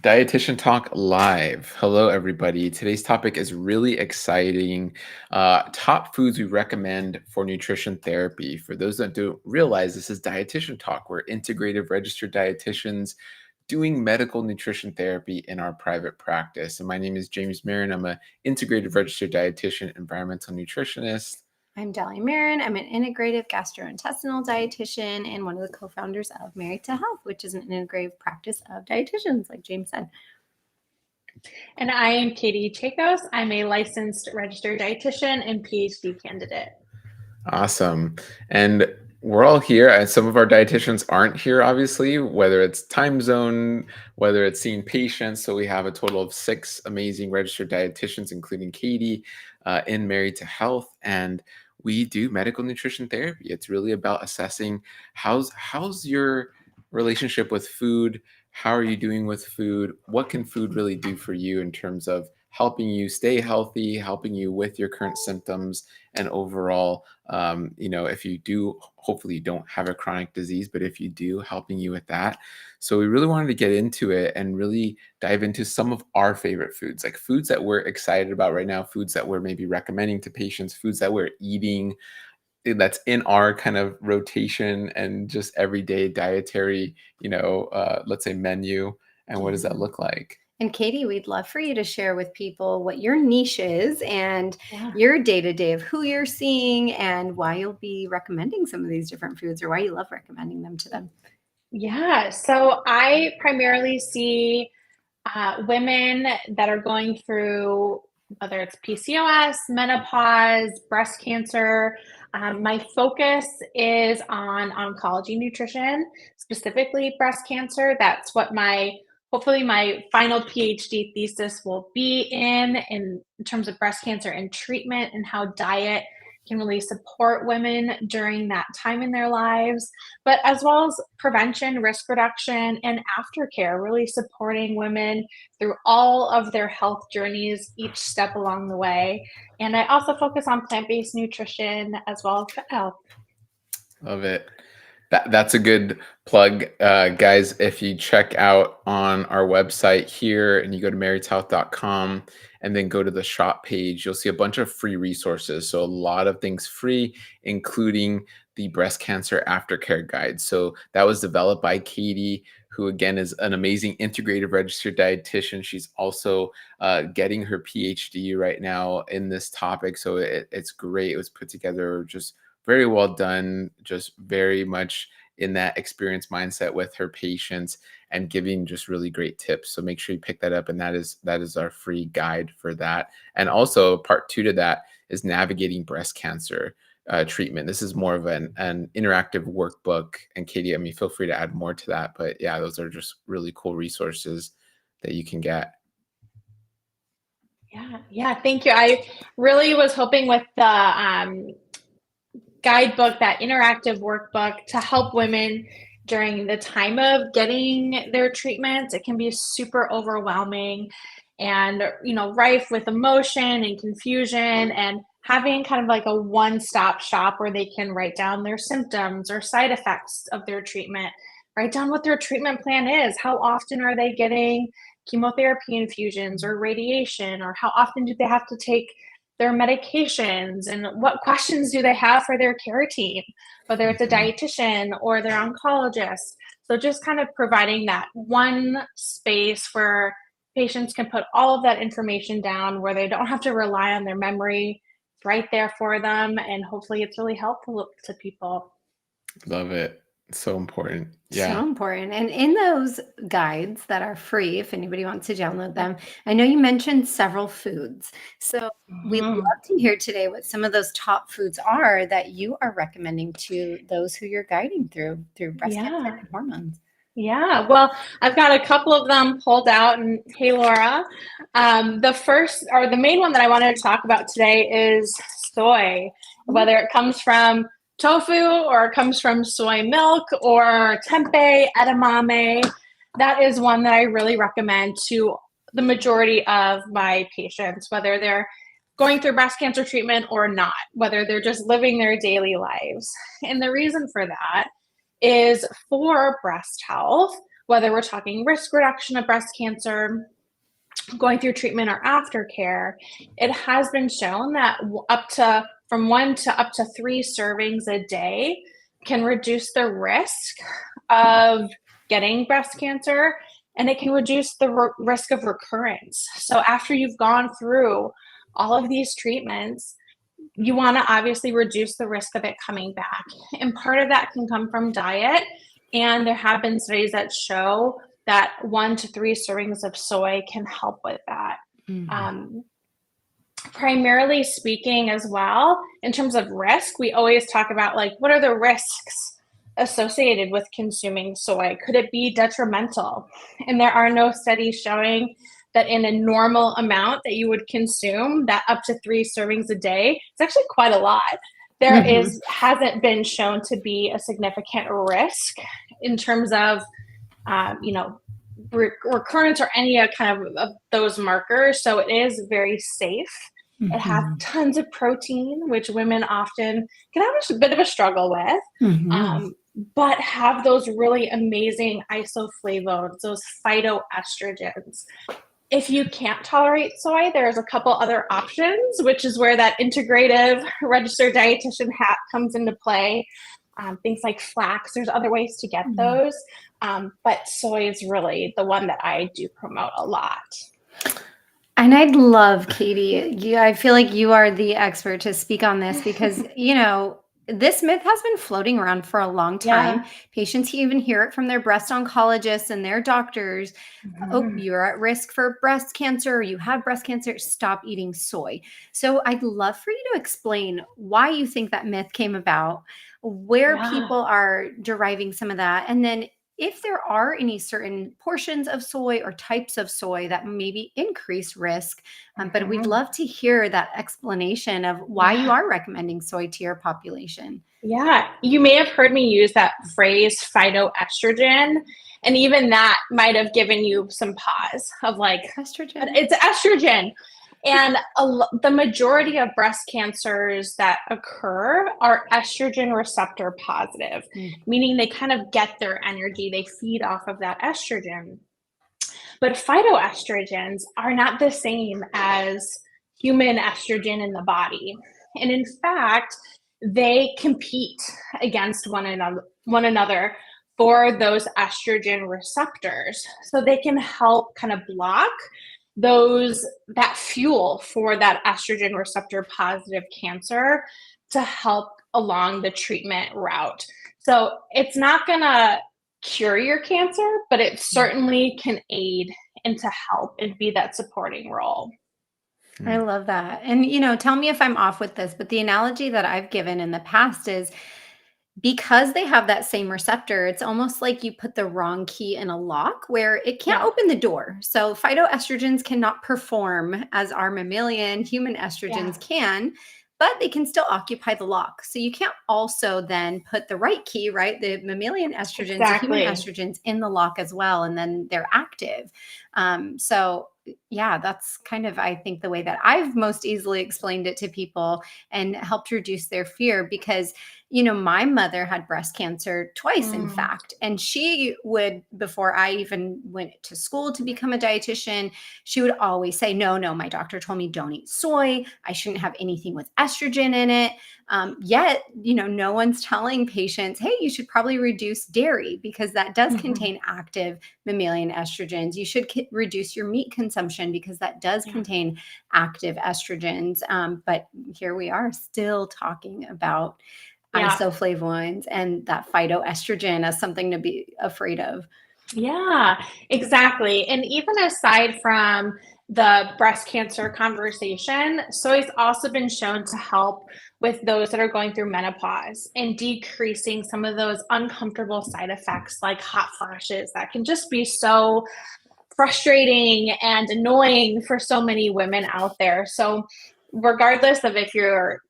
Dietitian Talk Live. Hello, everybody. Today's topic is really exciting. Top foods we recommend for nutrition therapy. For those that don't realize, this is Dietitian Talk. We're integrative registered dietitians doing medical nutrition therapy in our private practice. And my name is James Marin. I'm an integrative registered dietitian, environmental nutritionist. I'm Dali Marin. I'm an integrative gastrointestinal dietitian and one of the co-founders of Married to Health, which is an integrative practice of dietitians, like James said. And I am Katie Chakos. I'm a licensed registered dietitian and PhD candidate. Awesome. And we're all here, and some of our dietitians aren't here, obviously, whether it's time zone, whether it's seeing patients. So we have a total of 6 amazing registered dietitians, including Katie, in Married to Health. And we do medical nutrition therapy. It's really about assessing how's your relationship with food. How are you doing with food? What can food really do for you in terms of helping you stay healthy, helping you with your current symptoms, and overall, if you do, hopefully you don't have a chronic disease, but if you do, helping you with that. So we really wanted to get into it and really dive into some of our favorite foods, like foods that we're excited about right now, foods that we're maybe recommending to patients, foods that we're eating that's in our kind of rotation and just everyday dietary, let's say menu. And what does that look like? And Katie, we'd love for you to share with people what your niche is and your day-to-day of who you're seeing and why you'll be recommending some of these different foods or why you love recommending them to them. Yeah, so I primarily see women that are going through, whether it's PCOS, menopause, breast cancer. My focus is on oncology nutrition, specifically breast cancer. That's what hopefully my final PhD thesis will be in terms of breast cancer and treatment and how diet can really support women during that time in their lives, but as well as prevention, risk reduction, and aftercare, really supporting women through all of their health journeys, each step along the way. And I also focus on plant-based nutrition as well as gut health. Love it. That's a good plug, guys. If you check out on our website here and you go to marriedhealth.com and then go to the shop page, you'll see a bunch of free resources. So a lot of things free, including the breast cancer aftercare guide. So that was developed by Katie, who again is an amazing integrative registered dietitian. She's also getting her PhD right now in this topic. So it's great. It was put together just very well done, just very much in that experience mindset with her patients and giving just really great tips. So make sure you pick that up. And that is our free guide for that. And also part 2 to that is navigating breast cancer treatment. This is more of an interactive workbook. And Katie, feel free to add more to that. But yeah, those are just really cool resources that you can get. Yeah, thank you. I really was hoping with the guidebook, that interactive workbook, to help women during the time of getting their treatments. It can be super overwhelming and, rife with emotion and confusion, and having kind of like a one-stop shop where they can write down their symptoms or side effects of their treatment, write down what their treatment plan is, how often are they getting chemotherapy infusions or radiation, or how often do they have to take their medications, and what questions do they have for their care team, whether it's a dietitian or their oncologist. So just kind of providing that one space where patients can put all of that information down, where they don't have to rely on their memory. It's right there for them, and hopefully it's really helpful to people. Love it. So important. Yeah. So important. And in those guides that are free, if anybody wants to download them, I know you mentioned several foods. So we'd love to hear today what some of those top foods are that you are recommending to those who you're guiding through breast cancer and hormones. Yeah, well, I've got a couple of them pulled out. And hey, Laura, the first, or the main one that I wanted to talk about today is soy, whether it comes from tofu or it comes from soy milk or tempeh, edamame. That is one that I really recommend to the majority of my patients, whether they're going through breast cancer treatment or not, whether they're just living their daily lives. And the reason for that is for breast health, whether we're talking risk reduction of breast cancer, going through treatment or aftercare, it has been shown that from 1 to up to 3 servings a day can reduce the risk of getting breast cancer, and it can reduce the risk of recurrence. So after you've gone through all of these treatments, you want to obviously reduce the risk of it coming back. And part of that can come from diet. And there have been studies that show that 1 to 3 servings of soy can help with that. Primarily speaking as well, in terms of risk, we always talk about like, what are the risks associated with consuming soy? Could it be detrimental? And there are no studies showing that in a normal amount that you would consume, that up to 3 servings a day, it's actually quite a lot. There hasn't been shown to be a significant risk in terms of, recurrence or any kind of those markers. So it is very safe. It has tons of protein, which women often can have a bit of a struggle with, but have those really amazing isoflavones, those phytoestrogens. If you can't tolerate soy, there's a couple other options, which is where that integrative registered dietitian hat comes into play. Things like flax, there's other ways to get those. But soy is really the one that I do promote a lot. And I'd love, Katie, I feel like you are the expert to speak on this because, this myth has been floating around for a long time. Yeah. Patients even hear it from their breast oncologists and their doctors. Oh, you're at risk for breast cancer. You have breast cancer. Stop eating soy. So I'd love for you to explain why you think that myth came about, where people are deriving some of that, and then if there are any certain portions of soy or types of soy that maybe increase risk, but we'd love to hear that explanation of why you are recommending soy to your population. Yeah, you may have heard me use that phrase phytoestrogen, and even that might have given you some pause of like, estrogen. It's estrogen. And the majority of breast cancers that occur are estrogen receptor positive, meaning they kind of get their energy, they feed off of that estrogen. But phytoestrogens are not the same as human estrogen in the body. And in fact, they compete against one another for those estrogen receptors. So they can help kind of block that fuel for that estrogen receptor positive cancer to help along the treatment route. So it's not gonna cure your cancer, but it certainly can aid and to help and be that supporting role. I love that. And, tell me if I'm off with this, but the analogy that I've given in the past is because they have that same receptor, it's almost like you put the wrong key in a lock where it can't open the door. So phytoestrogens cannot perform as our mammalian human estrogens can, but they can still occupy the lock. So you can't also then put the right key, right? The mammalian estrogens, the human estrogens in the lock as well, and then they're active. So yeah, that's kind of, I think, the way that I've most easily explained it to people and helped reduce their fear because, my mother had breast cancer twice, in fact, and she would, before I even went to school to become a dietitian, she would always say, no, my doctor told me don't eat soy. I shouldn't have anything with estrogen in it. Yet, no one's telling patients, hey, you should probably reduce dairy because that does contain active mammalian estrogens. You should reduce your meat consumption because that does contain active estrogens. But here we are still talking about isoflavones and that phytoestrogen as something to be afraid of. Yeah, exactly. And even aside from the breast cancer conversation, soy's also been shown to help with those that are going through menopause and decreasing some of those uncomfortable side effects like hot flashes that can just be so frustrating and annoying for so many women out there. So regardless of if you're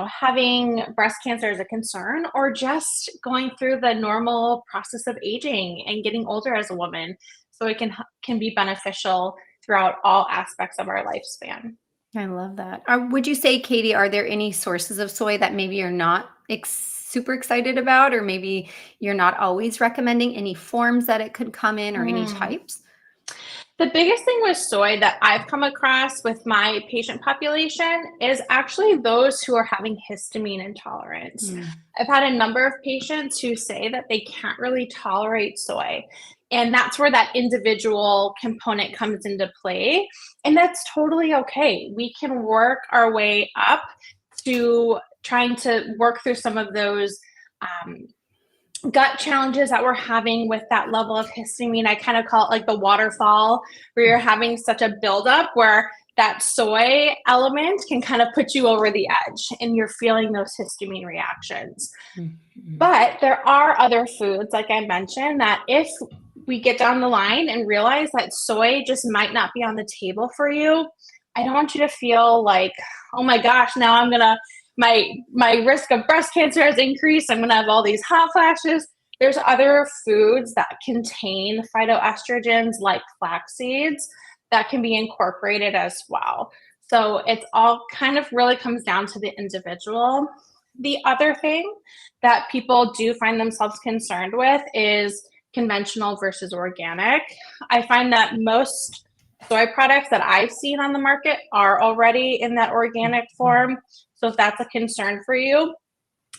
having breast cancer as a concern or just going through the normal process of aging and getting older as a woman, so it can be beneficial throughout all aspects of our lifespan. I love that. Would you say, Katie, are there any sources of soy that maybe are not super excited about, or maybe you're not always recommending, any forms that it could come in or any types? The biggest thing with soy that I've come across with my patient population is actually those who are having histamine intolerance. Mm. I've had a number of patients who say that they can't really tolerate soy. And that's where that individual component comes into play. And that's totally okay. We can work our way up to trying to work through some of those um, gut challenges that we're having with that level of histamine. I kind of call it like the waterfall, where you're having such a buildup where that soy element can kind of put you over the edge and you're feeling those histamine reactions. Mm-hmm. But there are other foods, like I mentioned, that if we get down the line and realize that soy just might not be on the table for you, I don't want you to feel like, oh my gosh, now I'm gonna my risk of breast cancer has increased. I'm gonna have all these hot flashes. There's other foods that contain phytoestrogens like flax seeds that can be incorporated as well. So it's all kind of really comes down to the individual. The other thing that people do find themselves concerned with is conventional versus organic. I find that most soy products that I've seen on the market are already in that organic form. So if that's a concern for you,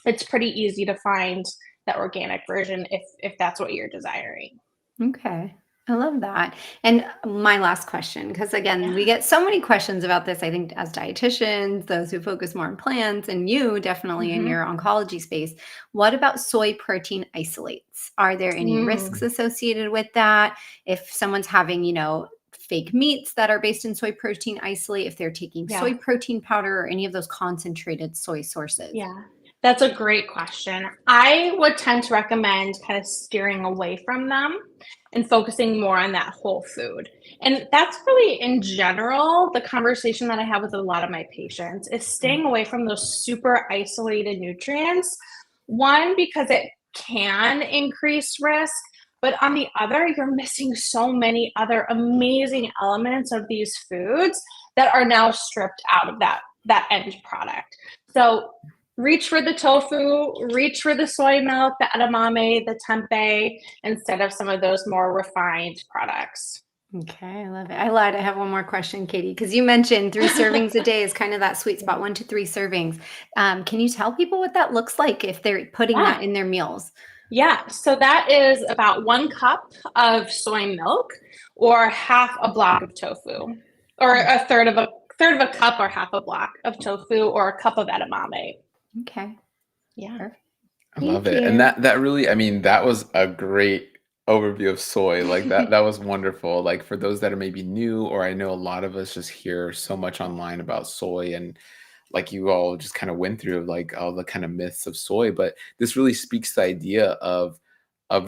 it's pretty easy to find that organic version if that's what you're desiring. Okay. I love that. And my last question, because again, we Yeah. get so many questions about this, I think, as dietitians, those who focus more on plants, and you definitely in Mhm. your oncology space. What about soy protein isolates? Are there any risks Mm. associated with that? If someone's having, fake meats that are based in soy protein isolate, if they're taking Yeah. soy protein powder or any of those concentrated soy sources? Yeah, that's a great question. I would tend to recommend kind of steering away from them and focusing more on that whole food. And that's really, in general, the conversation that I have with a lot of my patients is staying away from those super isolated nutrients. One, because it can increase risk, but on the other, you're missing so many other amazing elements of these foods that are now stripped out of that end product. So reach for the tofu, reach for the soy milk, the edamame, the tempeh, instead of some of those more refined products. Okay, I love it. I lied. I have one more question, Katie, because you mentioned 3 servings a day is kind of that sweet spot, 1 to 3 servings. Can you tell people what that looks like if they're putting Yeah. that in their meals? Yeah, so that is about 1 cup of soy milk or half a block of tofu, or a third of a cup or half a block of tofu or a cup of edamame. Okay, Yeah. perfect. I love Thank it. And you. that really, I mean, that was a great overview of soy. Like that was wonderful. Like for those that are maybe new, or I know a lot of us just hear so much online about soy, and like you all just kind of went through like all the kind of myths of soy, but this really speaks to the idea of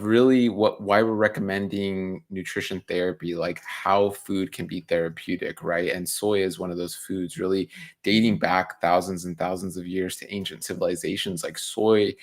really why we're recommending nutrition therapy, like how food can be therapeutic, right? And soy is one of those foods really dating back thousands and thousands of years to ancient civilizations. Like soy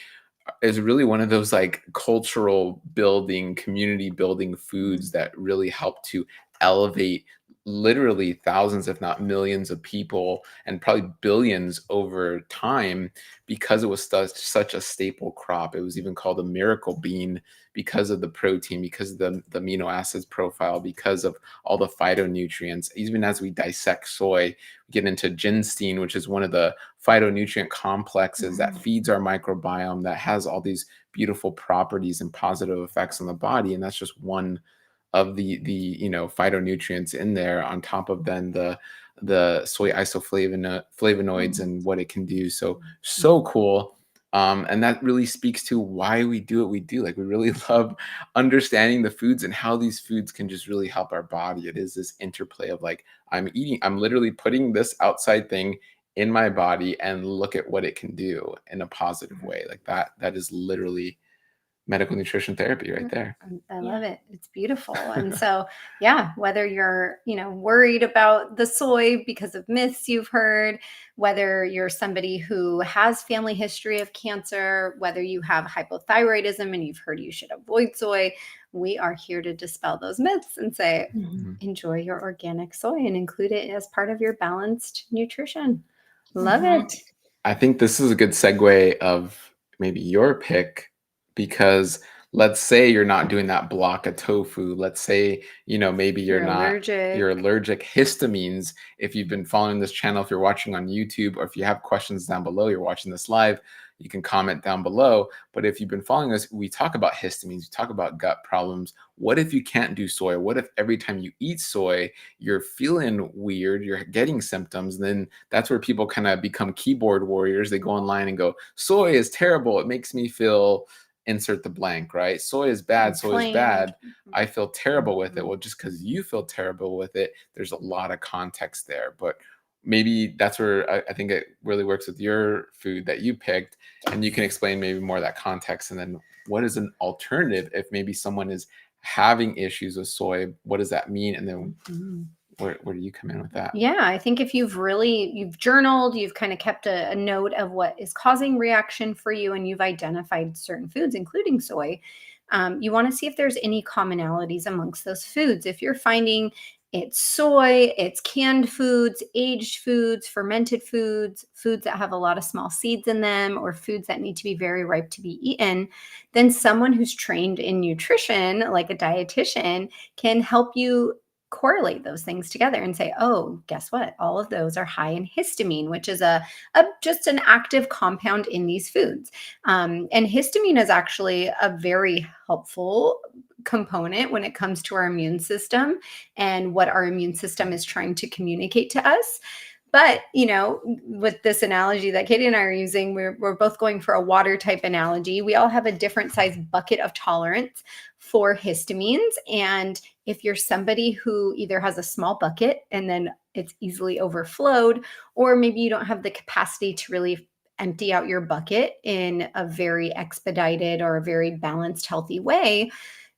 is really one of those like cultural building, community building foods that really help to elevate literally thousands, if not millions of people, and probably billions over time, because it was such a staple crop. It was even called a miracle bean because of the protein, because of the amino acids profile, because of all the phytonutrients. Even as we dissect soy, we get into ginseng, which is one of the phytonutrient complexes that feeds our microbiome, that has all these beautiful properties and positive effects on the body. And that's just one of the phytonutrients in there, on top of then the soy flavonoids and what it can do. So cool. And that really speaks to why we do what we do. Like we really love understanding the foods and how these foods can just really help our body. It is this interplay of like, I'm literally putting this outside thing in my body, and look at what it can do in a positive way. Like that is literally medical nutrition therapy right there. I Yeah. love it. It's beautiful. And so, yeah, whether you're, worried about the soy because of myths you've heard, whether you're somebody who has family history of cancer, whether you have hypothyroidism and you've heard you should avoid soy, we are here to dispel those myths and say, Mhm. enjoy your organic soy and include it as part of your balanced nutrition. Love Mhm. it. I think this is a good segue of maybe your pick, because let's say you're not doing that block of tofu. Let's say, maybe You're allergic. you're allergic histamines. If you've been following this channel, if you're watching on YouTube, or if you have questions down below, you're watching this live, you can comment down below. But if you've been following us, we talk about histamines, we talk about gut problems. What if you can't do soy? What if every time you eat soy, you're feeling weird, you're getting symptoms? And then that's where people kind of become keyboard warriors. They go online and go, soy is terrible. It makes me feel insert the blank, right? Soy is bad. Soy is bad. I feel terrible with it. Well, just because you feel terrible with it, there's a lot of context there. But maybe that's where I think it really works with your food that you picked. And you can explain maybe more of that context. And then what is an alternative if maybe someone is having issues with soy? What does that mean? And then where do you come in with that? Yeah, I think if you've journaled, you've kind of kept a note of what is causing reaction for you, and you've identified certain foods, including soy, you want to see if there's any commonalities amongst those foods. If you're finding it's soy, it's canned foods, aged foods, fermented foods, foods that have a lot of small seeds in them, or foods that need to be very ripe to be eaten, then someone who's trained in nutrition, like a dietitian, can help you correlate those things together and say, oh, guess what? All of those are high in histamine, which is just an active compound in these foods. And histamine is actually a very helpful component when it comes to our immune system and what our immune system is trying to communicate to us. But, with this analogy that Katie and I are using, we're both going for a water type analogy. We all have a different size bucket of tolerance for histamines. And if you're somebody who either has a small bucket and then it's easily overflowed, or maybe you don't have the capacity to really empty out your bucket in a very expedited or a very balanced, healthy way,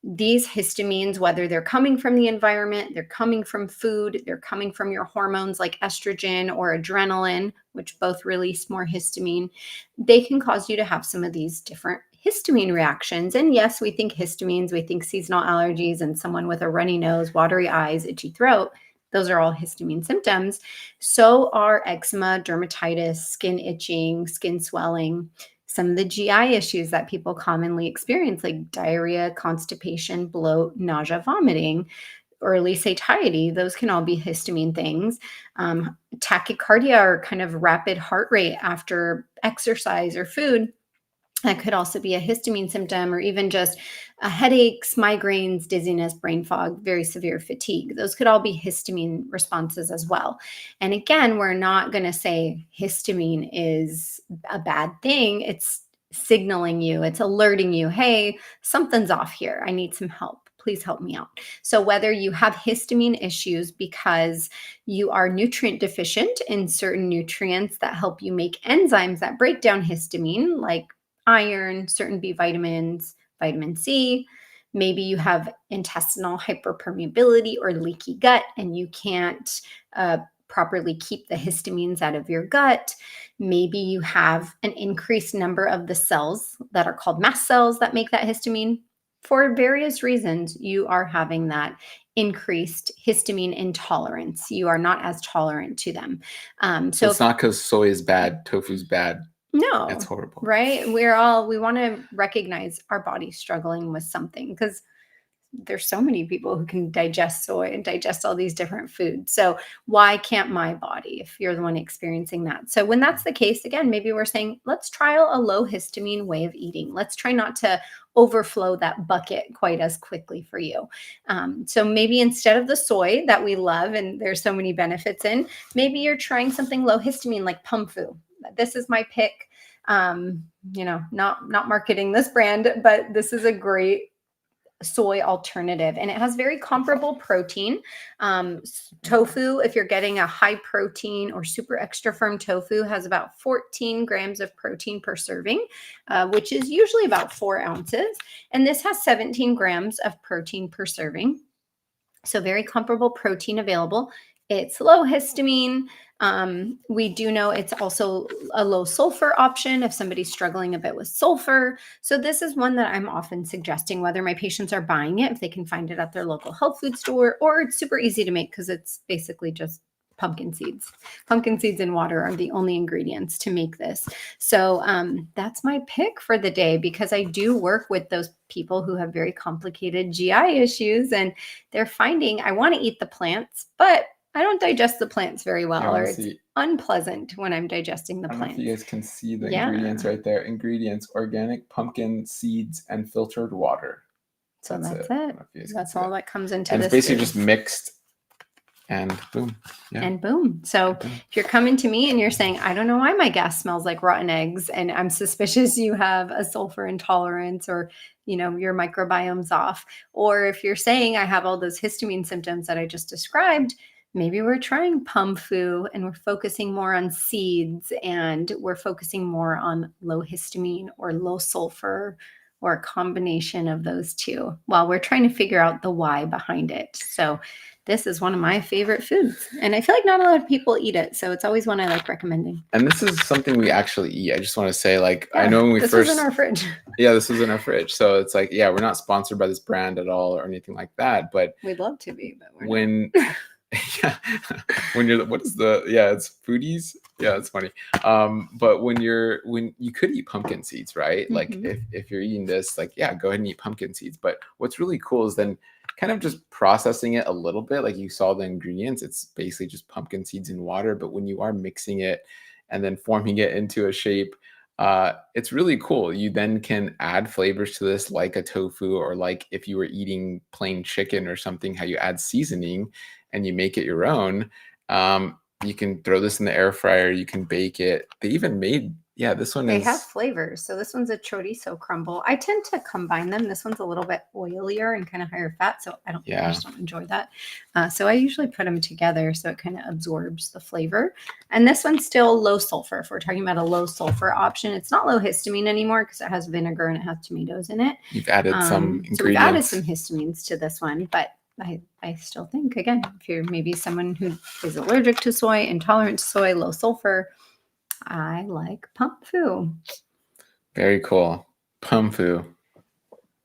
these histamines, whether they're coming from the environment, they're coming from food, they're coming from your hormones like estrogen or adrenaline, which both release more histamine, they can cause you to have some of these different histamine reactions. And yes, we think histamines, we think seasonal allergies and someone with a runny nose, watery eyes, itchy throat. Those are all histamine symptoms. So are eczema, dermatitis, skin itching, skin swelling, some of the GI issues that people commonly experience, like diarrhea, constipation, bloat, nausea, vomiting, early satiety. Those can all be histamine things. Tachycardia, or kind of rapid heart rate after exercise or food, that could also be a histamine symptom, or even just headaches, migraines, dizziness, brain fog, very severe fatigue. Those could all be histamine responses as well. And again, we're not going to say histamine is a bad thing. It's signaling you, it's alerting you, hey, something's off here. I need some help. Please help me out. So whether you have histamine issues because you are nutrient deficient in certain nutrients that help you make enzymes that break down histamine, like iron, certain B vitamins, vitamin C. Maybe you have intestinal hyperpermeability or leaky gut, and you can't properly keep the histamines out of your gut. Maybe you have an increased number of the cells that are called mast cells that make that histamine. For various reasons, you are having that increased histamine intolerance. You are not as tolerant to them. So it's not because soy is bad, tofu's bad. No, that's horrible, right? We want to recognize our body's struggling with something, because there's so many people who can digest soy and digest all these different foods. So why can't my body, if you're the one experiencing that? So when that's the case, again, maybe we're saying, let's trial a low histamine way of eating. Let's try not to overflow that bucket quite as quickly for you. So maybe instead of the soy that we love, and there's so many benefits in, maybe you're trying something low histamine like Pumfu. This is my pick. Not marketing this brand, but this is a great soy alternative, and it has very comparable protein. Tofu, if you're getting a high protein or super extra firm tofu, has about 14 grams of protein per serving, which is usually about 4 ounces. And this has 17 grams of protein per serving. So very comparable protein available. It's low histamine. We do know it's also a low sulfur option if somebody's struggling a bit with sulfur. So this is one that I'm often suggesting, whether my patients are buying it, if they can find it at their local health food store, or it's super easy to make because it's basically just pumpkin seeds. Pumpkin seeds and water are the only ingredients to make this. So that's my pick for the day, because I do work with those people who have very complicated GI issues, and they're finding I want to eat the plants, but I don't digest the plants very well, or it's unpleasant when I'm digesting the I don't plants. know if you guys can see the ingredients right there. Ingredients: organic pumpkin seeds and filtered water. So that's it. That's all that comes into and this. It's basically food. Just mixed, and boom. Yeah. And boom. So if you're coming to me and you're saying, I don't know why my gas smells like rotten eggs, and I'm suspicious you have a sulfur intolerance, or your microbiome's off, or if you're saying I have all those histamine symptoms that I just described, maybe we're trying PUMFU and we're focusing more on seeds, and we're focusing more on low histamine or low sulfur, or a combination of those two, while we're trying to figure out the why behind it. So this is one of my favorite foods, and I feel like not a lot of people eat it, so it's always one I like recommending. And this is something we actually eat. I just want to say, I know when we this first... was in our fridge. Yeah, this was in our fridge. So it's we're not sponsored by this brand at all or anything like that, but... We'd love to be, but we're when... not. Yeah, when you're... What is the... Yeah, it's Foodies. Yeah, it's funny. But when you could eat pumpkin seeds, right? If you're eating this, go ahead and eat pumpkin seeds. But what's really cool is then kind of just processing it a little bit. Like you saw the ingredients, it's basically just pumpkin seeds in water. But when you are mixing it and then forming it into a shape, it's really cool. You then can add flavors to this, like a tofu, or like if you were eating plain chicken or something, how you add seasoning and you make it your own. You can throw this in the air fryer. You can bake it. They even made... Yeah, this one They have flavors. So this one's a chorizo crumble. I tend to combine them. This one's a little bit oilier and kind of higher fat, so I just don't enjoy that. So I usually put them together so it kind of absorbs the flavor. And this one's still low sulfur. If we're talking about a low sulfur option, it's not low histamine anymore because it has vinegar and it has tomatoes in it. You've added some ingredients. So we've added some histamines to this one, but I still think, again, if you're maybe someone who is allergic to soy, intolerant to soy, low sulfur, I like PUMFU. Very cool. PUMFU.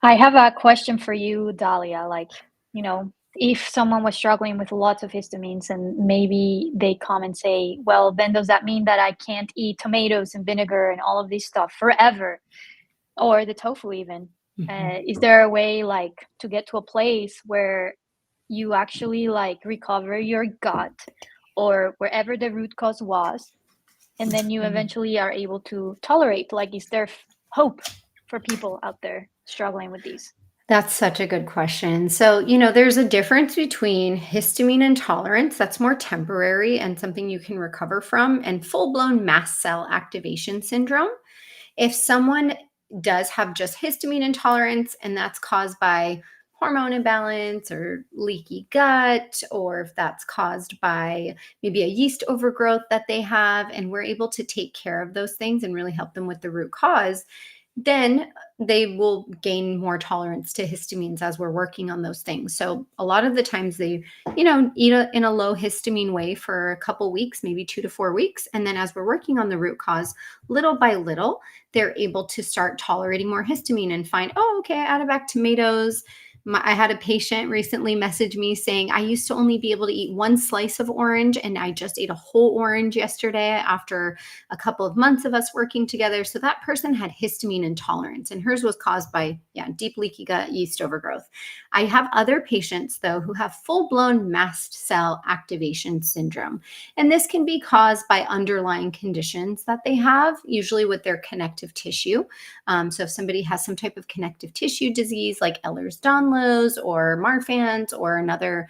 I have a question for you, Dahlia. If someone was struggling with lots of histamines and maybe they come and say, well, then does that mean that I can't eat tomatoes and vinegar and all of this stuff forever? Or the tofu even? Is there a way to get to a place where you actually recover your gut or wherever the root cause was, and then you eventually are able to tolerate? Is there hope for people out there struggling with these? That's such a good question. So, there's a difference between histamine intolerance, that's more temporary and something you can recover from, and full-blown mast cell activation syndrome. If someone does have just histamine intolerance, and that's caused by hormone imbalance or leaky gut, or if that's caused by maybe a yeast overgrowth that they have, and we're able to take care of those things and really help them with the root cause, then they will gain more tolerance to histamines as we're working on those things. So a lot of the times they, eat in a low histamine way for a couple weeks, maybe 2 to 4 weeks. And then as we're working on the root cause, little by little, they're able to start tolerating more histamine and find, oh, okay, I added back tomatoes. I had a patient recently message me saying, I used to only be able to eat 1 slice of orange, and I just ate a whole orange yesterday after a couple of months of us working together. So that person had histamine intolerance, and hers was caused by, deep leaky gut, yeast overgrowth. I have other patients, though, who have full-blown mast cell activation syndrome. And this can be caused by underlying conditions that they have, usually with their connective tissue. So if somebody has some type of connective tissue disease like Ehlers-Danlos or Marfan's, or another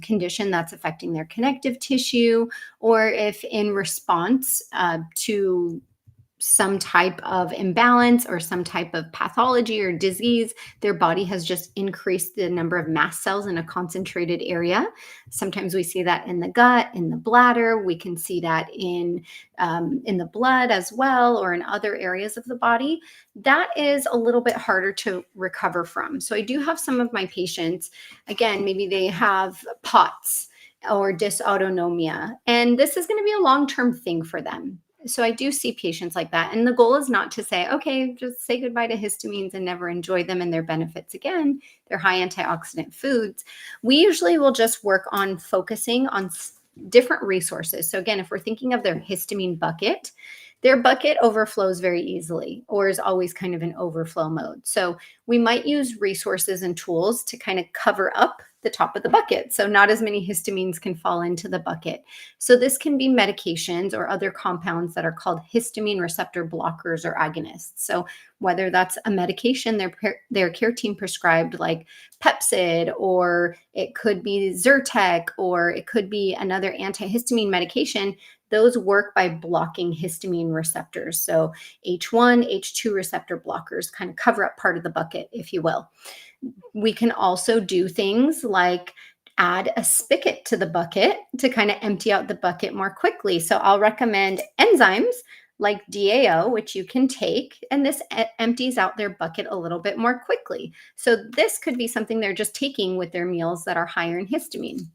condition that's affecting their connective tissue, or if in response to some type of imbalance or some type of pathology or disease, their body has just increased the number of mast cells in a concentrated area. Sometimes we see that in the gut, in the bladder. We can see that in the blood as well, or in other areas of the body. That is a little bit harder to recover from. So I do have some of my patients, again, maybe they have POTS or dysautonomia, and this is going to be a long-term thing for them. So I do see patients like that. And the goal is not to say, okay, just say goodbye to histamines and never enjoy them and their benefits again. They're high antioxidant foods. We usually will just work on focusing on different resources. So again, if we're thinking of their histamine bucket, their bucket overflows very easily or is always kind of in overflow mode. So we might use resources and tools to kind of cover up the top of the bucket, so not as many histamines can fall into the bucket. So this can be medications or other compounds that are called histamine receptor blockers or agonists. So whether that's a medication their care team prescribed, like Pepcid, or it could be Zyrtec, or it could be another antihistamine medication, those work by blocking histamine receptors. So H1, H2 receptor blockers kind of cover up part of the bucket, if you will. We can also do things like add a spigot to the bucket to kind of empty out the bucket more quickly. So I'll recommend enzymes like DAO, which you can take, and this empties out their bucket a little bit more quickly. So this could be something they're just taking with their meals that are higher in histamine.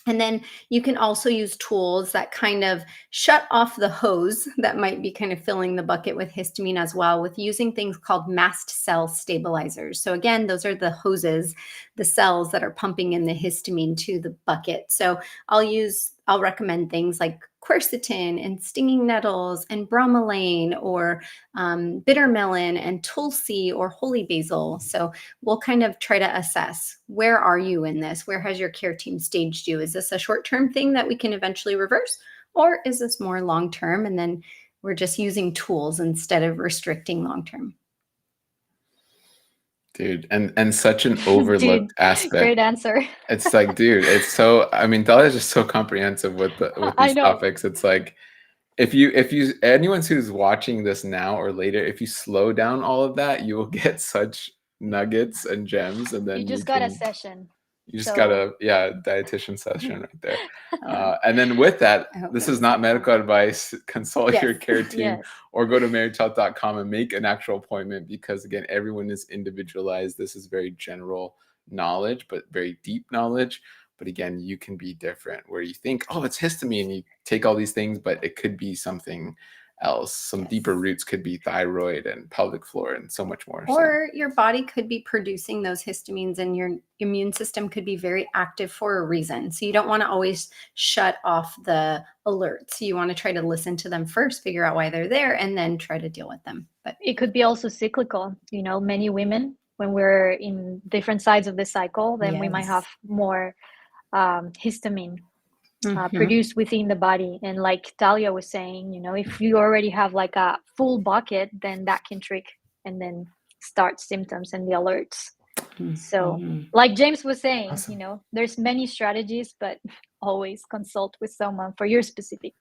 And then you can also use tools that kind of shut off the hose that might be kind of filling the bucket with histamine as well, with using things called mast cell stabilizers. So again, those are the hoses, the cells that are pumping in the histamine to the bucket. So I'll recommend things like quercetin and stinging nettles and bromelain, or bitter melon and tulsi or holy basil. So we'll kind of try to assess, where are you in this? Where has your care team staged you? Is this a short-term thing that we can eventually reverse? Or is this more long-term? And then we're just using tools instead of restricting long-term. Dude, and such an overlooked aspect. Great answer. It's like, dude, it's so, I mean, Dahlia is just so comprehensive with I these know. topics. It's like, if you anyone who's watching this now or later, if you slow down all of that, you will get such nuggets and gems, and then You just got a session. You just got a dietitian session right there. And then with that, this is not medical advice. Consult your care team or go to marriedhealth.com and make an actual appointment, because again, everyone is individualized. This is very general knowledge, but very deep knowledge. But again, you can be different, where you think, oh, it's histamine. You take all these things, but it could be something else. Some deeper roots could be thyroid and pelvic floor and so much more. Or your body could be producing those histamines, and your immune system could be very active for a reason. So you don't want to always shut off the alerts. You want to try to listen to them first, figure out why they're there, and then try to deal with them. But it could be also cyclical. You know, many women, when we're in different sides of the cycle, then we might have more histamine produced within the body. And like Dahlia was saying, you know, if you already have like a full bucket, then that can trick and then start symptoms and the alerts. So like James was saying, you know, there's many strategies, but always consult with someone for your specific.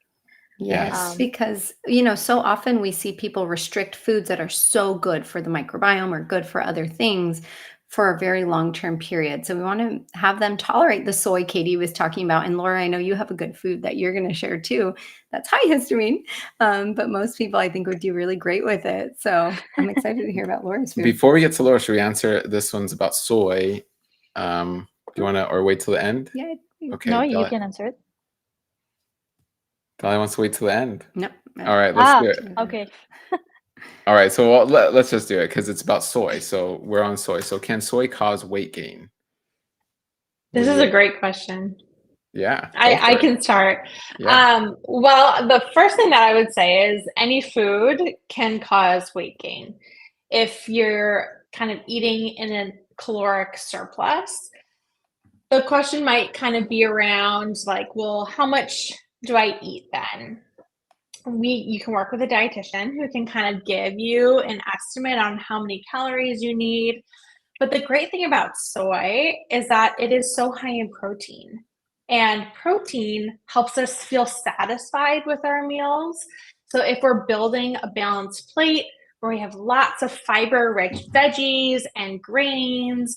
Yes, because, you know, so often we see people restrict foods that are so good for the microbiome or good for other things for a very long-term period. So we want to have them tolerate the soy Katie was talking about. And Laura, I know you have a good food that you're going to share too. That's high histamine. But most people, I think, would do really great with it. So I'm excited to hear about Laura's food. Before we get to Laura, should we answer this one's about soy? Do you want to, or wait till the end? Yeah. Okay. No, you can answer it. Dahlia wants to wait till the end. No. All right, let's do it. Okay. All right, so let's just do it, because it's about soy. So we're on soy. So can soy cause weight gain? This is a great question. Yeah. I can start. Yeah. Well, the first thing that I would say is any food can cause weight gain. If you're kind of eating in a caloric surplus, the question might kind of be around like, well, how much do I eat then? You can work with a dietitian who can kind of give you an estimate on how many calories you need. But the great thing about soy is that it is so high in protein. And protein helps us feel satisfied with our meals. So if we're building a balanced plate where we have lots of fiber-rich veggies and grains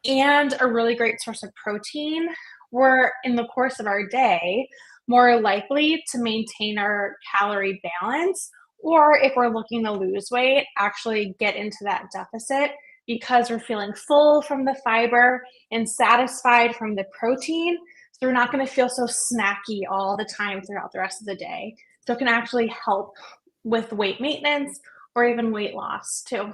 and a really great source of protein, we're, in the course of our day, more likely to maintain our calorie balance, or if we're looking to lose weight, actually get into that deficit, because we're feeling full from the fiber and satisfied from the protein. So we're not going to feel so snacky all the time throughout the rest of the day. So it can actually help with weight maintenance or even weight loss too.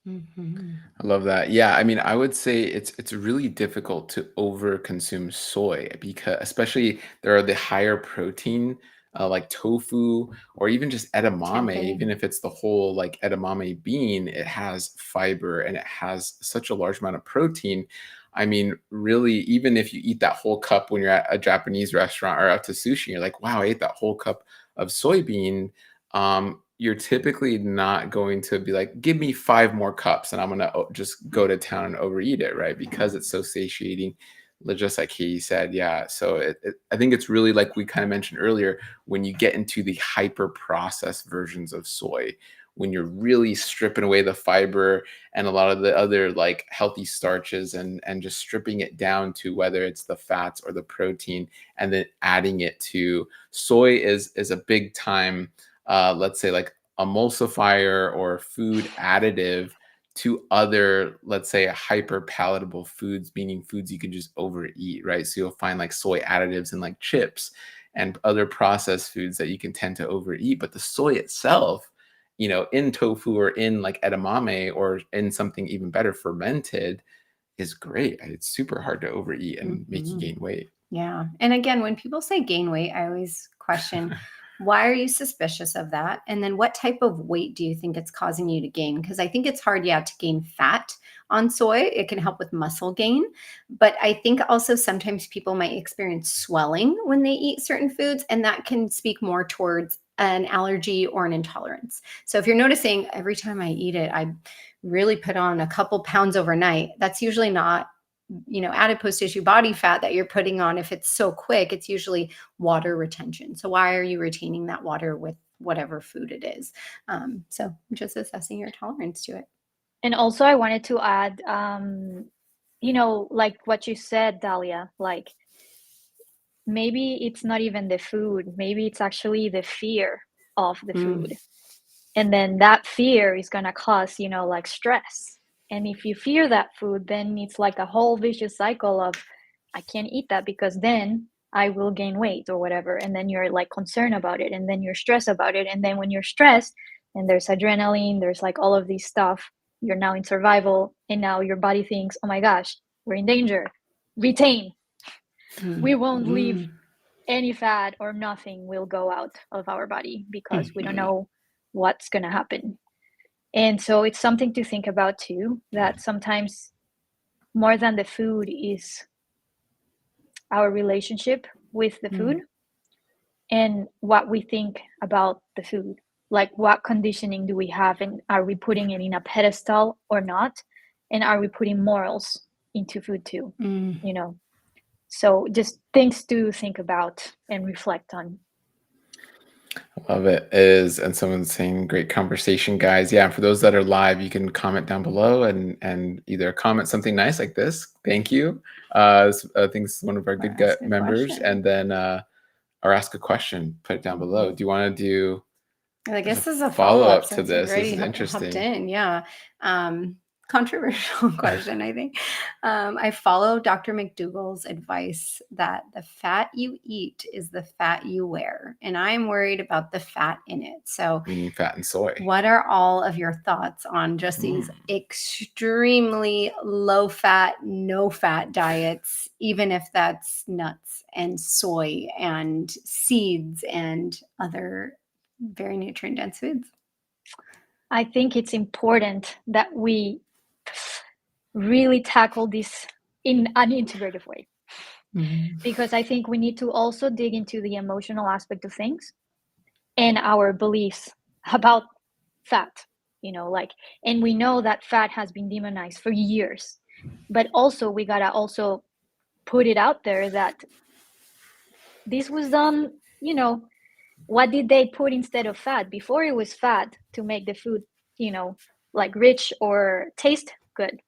I love that. Yeah, I mean, I would say it's really difficult to over consume soy because especially there are the higher protein like tofu or even just edamame, even Tempeh. if it's the whole like edamame bean, it has fiber and it has such a large amount of protein. I mean, really, even if you eat that whole cup when you're at a Japanese restaurant or out to sushi, you're like, wow, I ate that whole cup of soybean. You're typically not going to be like, give me 5 more cups and I'm going to just go to town and overeat it, right? Because it's so satiating, just like Katie said. Yeah. So I think it's really like we kind of mentioned earlier, when you get into the hyper processed versions of soy, when you're really stripping away the fiber and a lot of the other like healthy starches and just stripping it down to whether it's the fats or the protein and then adding it to soy is a big time let's say like emulsifier or food additive to other, let's say, hyper palatable foods, meaning foods you can just overeat, right? So you'll find like soy additives in like chips and other processed foods that you can tend to overeat. But the soy itself, in tofu or in like edamame or in something even better, fermented, is great. It's super hard to overeat and make you gain weight. Yeah. And again, when people say gain weight, I always question, why are you suspicious of that? And then what type of weight do you think it's causing you to gain? Because I think it's hard, yeah, to gain fat on soy. It can help with muscle gain. But I think also sometimes people might experience swelling when they eat certain foods, and that can speak more towards an allergy or an intolerance. So if you're noticing every time I eat it, I really put on a couple pounds overnight, that's usually not adipose tissue body fat that you're putting on. If it's so quick, it's usually water retention. So why are you retaining that water with whatever food it is? So just assessing your tolerance to it. And also I wanted to add, like what you said, Dahlia, like maybe it's not even the food, maybe it's actually the fear of the food. And then that fear is going to cause, like stress. And if you fear that food, then it's like a whole vicious cycle of, I can't eat that because then I will gain weight or whatever. And then you're like concerned about it. And then you're stressed about it. And then when you're stressed and there's adrenaline, there's like all of these stuff, you're now in survival. And now your body thinks, oh my gosh, we're in danger. Retain. We won't leave any fat or nothing will go out of our body because we don't know what's going to happen. And so it's something to think about too, that sometimes more than the food is our relationship with the food and what we think about the food. Like what conditioning do we have, and are we putting it in a pedestal or not? And are we putting morals into food too? So just things to think about and reflect on. Love it. And someone's saying great conversation, guys. Yeah, for those that are live, you can comment down below and either comment something nice like this, thank you. I think this is one of our good gut members, and then or ask a question, put it down below. Do you want to do? I guess this is a follow-up follow-up to this. This is interesting. interesting. Yeah. Controversial question, I think. I follow Dr. McDougall's advice that the fat you eat is the fat you wear. And I'm worried about the fat in it. So meaning fat and soy. What are all of your thoughts on just these extremely low fat, no fat diets, even if that's nuts and soy and seeds and other very nutrient dense foods? I think it's important that we really tackle this in an integrative way, because I think we need to also dig into the emotional aspect of things and our beliefs about fat, and we know that fat has been demonized for years, but also we gotta also put it out there that this was done, what did they put instead of fat? Before it was fat to make the food, like rich or taste good,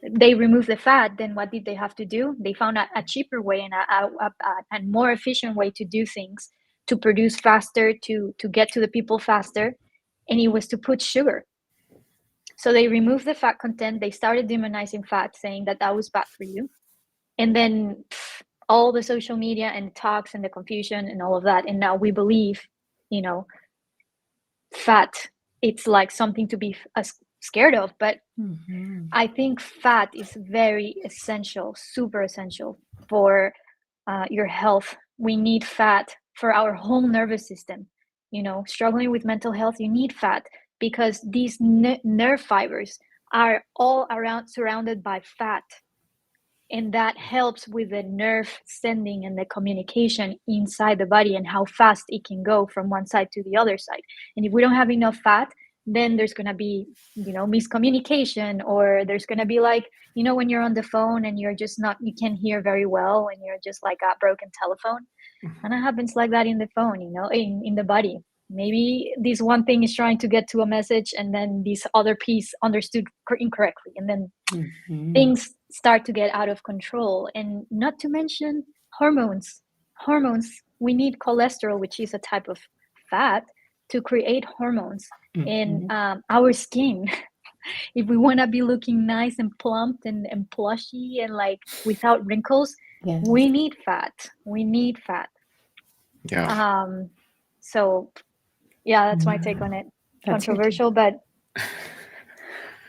They removed the fat, then what did they have to do? They found a cheaper way and a more efficient way to do things, to produce faster, to get to the people faster, and it was to put sugar. So they removed the fat content, they started demonizing fat, saying that was bad for you. And then all the social media and talks and the confusion and all of that. And now we believe, fat, it's like something to be scared of. But Mhm. I think fat is very essential, super essential for your health. We need fat for our whole nervous system. You know, struggling with mental health, you need fat because these nerve fibers are all around surrounded by fat. And that helps with the nerve sending and the communication inside the body and how fast it can go from one side to the other side. And if we don't have enough fat, then there's going to be, you know, miscommunication, or there's going to be like, you know, when you're on the phone and you're just not, you can't hear very well and you're just like a broken telephone. And it happens like that in the phone, you know, in the body. Maybe this one thing is trying to get to a message and then this other piece understood incorrectly. And then things start to get out of control. And not to mention hormones. We need cholesterol, which is a type of fat, to create hormones in our skin. If we want to be looking nice and plump and plushy and like without wrinkles, Yes. we need fat. Yeah. So yeah, that's my take on it. That's Controversial, but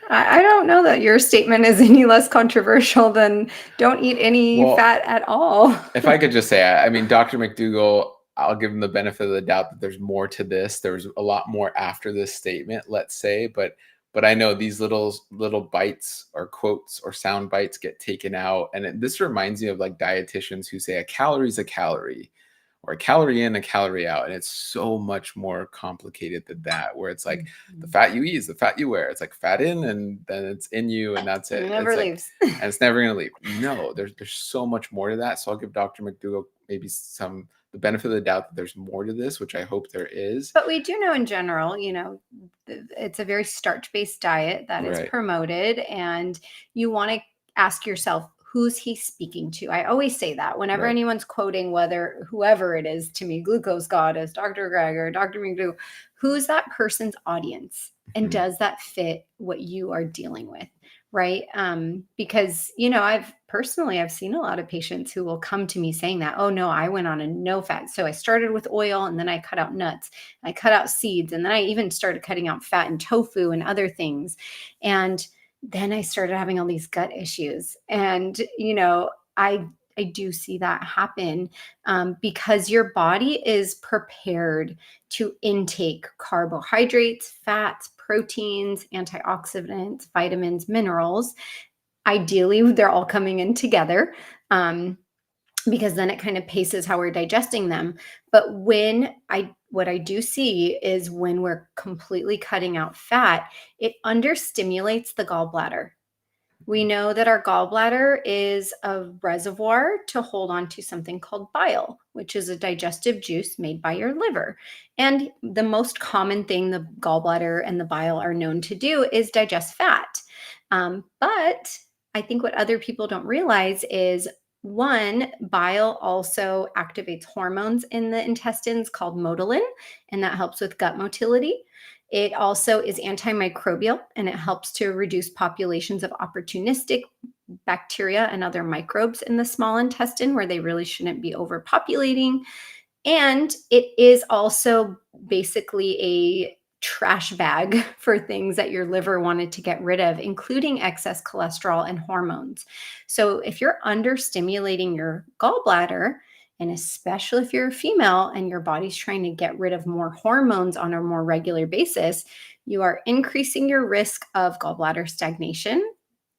I don't know that your statement is any less controversial than don't eat any Well, fat at all. If I could just say, I mean, Dr. McDougall, I'll give him the benefit of the doubt that there's more to this. There's a lot more after this statement, let's say, but I know these little bites or quotes or sound bites get taken out, and this reminds me of like dietitians who say a calorie is a calorie, or a calorie in, a calorie out, and it's so much more complicated than that. Where it's like the fat you eat is the fat you wear. It's like fat in, and then it's in you, and that's it. It never It's like, leaves. and it's never gonna leave. No, there's so much more to that. So I'll give Dr. McDougall maybe the benefit of the doubt that there's more to this, which I hope there is. But we do know in general, you know, it's a very starch-based diet that is Right. promoted, and you want to ask yourself, who's he speaking to? I always say that whenever Right. anyone's quoting whoever it is to me, glucose goddess, Dr. Greg or Dr. McDougall, who's that person's audience? And does that fit what you are dealing with? Right. Because, you know, I've seen a lot of patients who will come to me saying that, oh no, I went on a no fat. So I started with oil and then I cut out nuts, I cut out seeds, and then I even started cutting out fat and tofu and other things. And then I started having all these gut issues. And, you know, I do see that happen because your body is prepared to intake carbohydrates, fats, proteins, antioxidants, vitamins, minerals. Ideally, they're all coming in together because then it kind of paces how we're digesting them. But what I do see is when we're completely cutting out fat, it understimulates the gallbladder. We know that our gallbladder is a reservoir to hold on to something called bile, which is a digestive juice made by your liver. And the most common thing the gallbladder and the bile are known to do is digest fat. But I think what other people don't realize is one, bile also activates hormones in the intestines called motilin, and that helps with gut motility. It also is antimicrobial, and it helps to reduce populations of opportunistic bacteria and other microbes in the small intestine where they really shouldn't be overpopulating. And it is also basically a trash bag for things that your liver wanted to get rid of, including excess cholesterol and hormones. So if you're understimulating your gallbladder, and especially if you're a female and your body's trying to get rid of more hormones on a more regular basis, you are increasing your risk of gallbladder stagnation,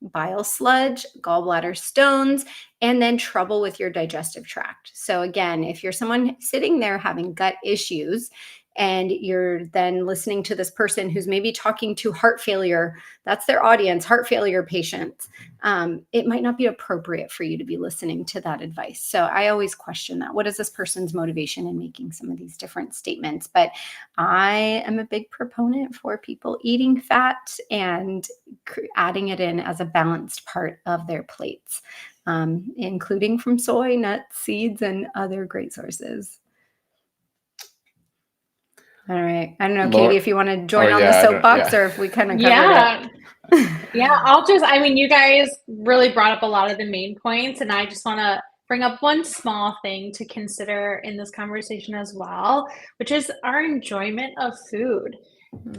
bile sludge, gallbladder stones, and then trouble with your digestive tract. So again, if you're someone sitting there having gut issues and you're then listening to this person who's maybe talking to heart failure, that's their audience, heart failure patients, it might not be appropriate for you to be listening to that advice. So I always question that. What is this person's motivation in making some of these different statements? But I am a big proponent for people eating fat and adding it in as a balanced part of their plates, including from soy, nuts, seeds, and other great sources. All right. I don't know, Katie, if you want to join on the soapbox or if we kind of covered it. Yeah, you guys really brought up a lot of the main points, and I just want to bring up one small thing to consider in this conversation as well, which is our enjoyment of food.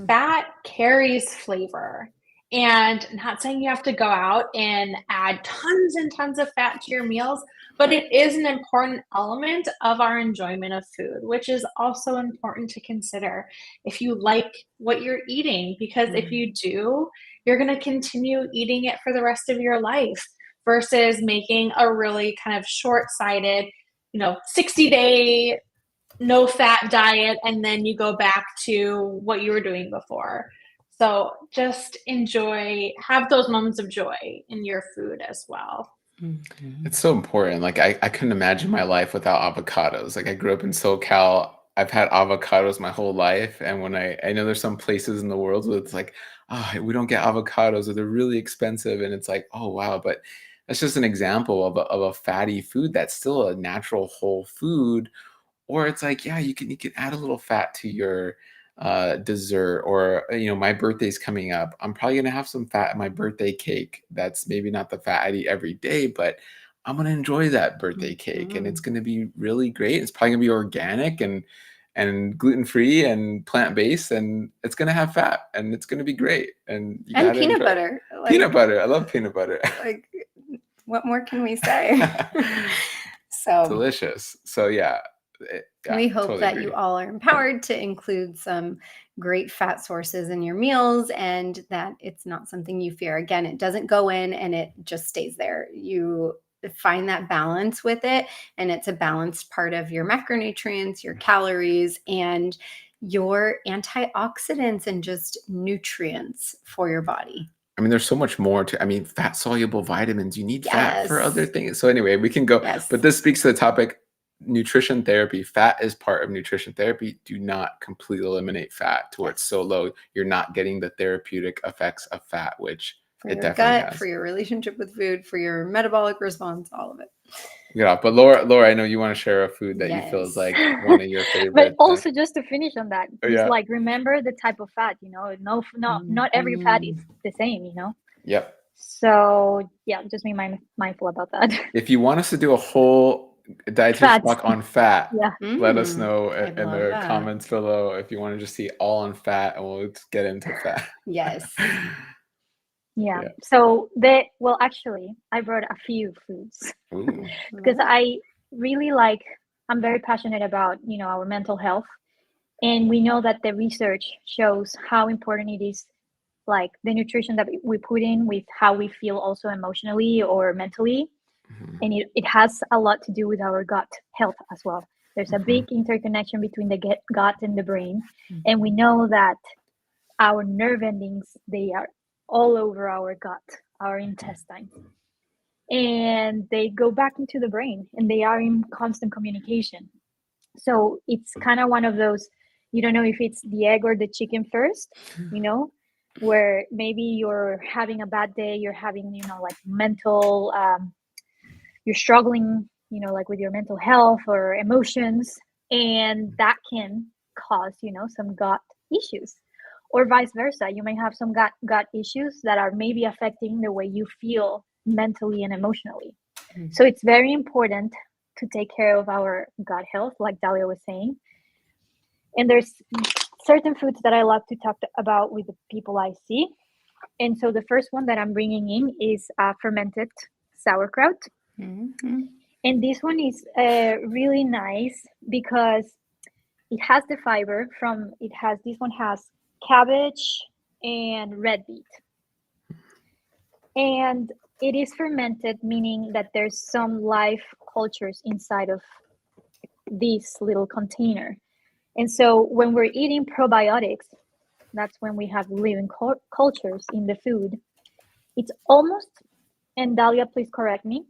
Fat carries flavor. And not saying you have to go out and add tons and tons of fat to your meals, but it is an important element of our enjoyment of food, which is also important to consider if you like what you're eating, because if you do, you're going to continue eating it for the rest of your life versus making a really kind of short-sighted, 60-day no fat diet and then you go back to what you were doing before. So just have those moments of joy in your food as well. It's so important. Like I couldn't imagine my life without avocados. Like I grew up in SoCal. I've had avocados my whole life. And when I know there's some places in the world where it's like, oh, we don't get avocados or they're really expensive. And it's like, oh, wow. But that's just an example of a fatty food that's still a natural whole food. Or it's like, yeah, you can add a little fat to your dessert. Or my birthday's coming up. I'm probably gonna have some fat in my birthday cake. That's maybe not the fat I eat every day, but I'm gonna enjoy that birthday cake, and it's gonna be really great. It's probably gonna be organic and gluten-free and plant-based, and it's gonna have fat, and it's gonna be great. And you And gotta peanut enjoy it. butter. Peanut butter. I love peanut butter. Like, what more can we say? So Delicious. So yeah, we hope totally that agree. you all are empowered to include some great fat sources in your meals, and that it's not something you fear. Again, it doesn't go in and it just stays there. You find that balance with it, and it's a balanced part of your macronutrients, your calories, and your antioxidants and just nutrients for your body. I mean, there's so much more to, fat soluble vitamins. You need fat for other Yes. things. So anyway, we can go, Yes. but this speaks to the topic, nutrition therapy. Fat is part of nutrition therapy. Do not completely eliminate fat to where it's so low. You're not getting the therapeutic effects of fat, which For it your definitely gut, has. for your relationship with food, for your metabolic response, all of it. Yeah, but Laura, I know you want to share a food that you feel is Yes. like one of your But favorites. also, just to finish on that, Oh, just yeah. like remember the type of fat, not every fat is the same, Yep. So yeah, just be mindful about that. If you want us to do a whole dietitian Fats. talk on fat, Yeah. let us know I'd in love the that. comments below if you want to just see all on fat, and we'll get into fat. Yes. Yeah. Yeah. So actually, I brought a few foods Ooh. because I really I'm very passionate about, our mental health. And we know that the research shows how important it is, like the nutrition that we put in with how we feel also emotionally or mentally. Mhm. And it has a lot to do with our gut health as well. There's a big interconnection between the gut and the brain. And we know that our nerve endings, they are all over our gut, our intestines. And they go back into the brain and they are in constant communication. So it's kind of one of those, you don't know if it's the egg or the chicken first, where maybe you're having a bad day, you're having, like mental, you're struggling, like with your mental health or emotions, and that can cause, some gut issues. Or vice versa, you may have some gut issues that are maybe affecting the way you feel mentally and emotionally. So it's very important to take care of our gut health, like Dalia was saying. And there's certain foods that I love to talk about with the people I see. And so the first one that I'm bringing in is fermented sauerkraut. Mm-hmm. And this one is really nice because it has the fiber this one has cabbage and red beet. And it is fermented, meaning that there's some live cultures inside of this little container. And so when we're eating probiotics, that's when we have living cultures in the food. It's almost, and Dalia, please correct me,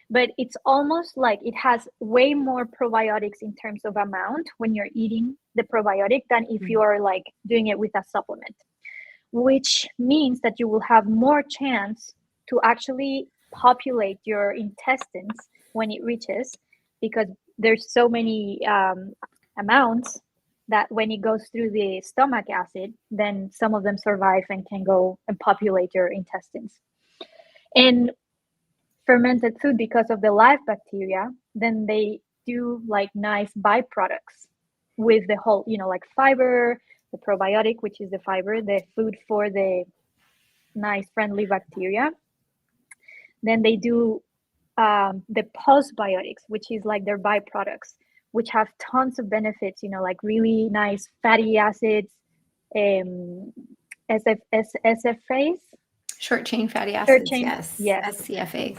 but it's almost like it has way more probiotics in terms of amount when you're eating the probiotic than if you are like doing it with a supplement, which means that you will have more chance to actually populate your intestines when it reaches, because there's so many amounts that when it goes through the stomach acid, then some of them survive and can go and populate your intestines. And fermented food, because of the live bacteria, then they do like nice byproducts with the whole, like fiber, the probiotic, which is the fiber, the food for the nice friendly bacteria. Then they do the postbiotics, which is like their byproducts, which have tons of benefits, like really nice fatty acids, SFAs, Short chain fatty short acids, chain, yes, SCFAs.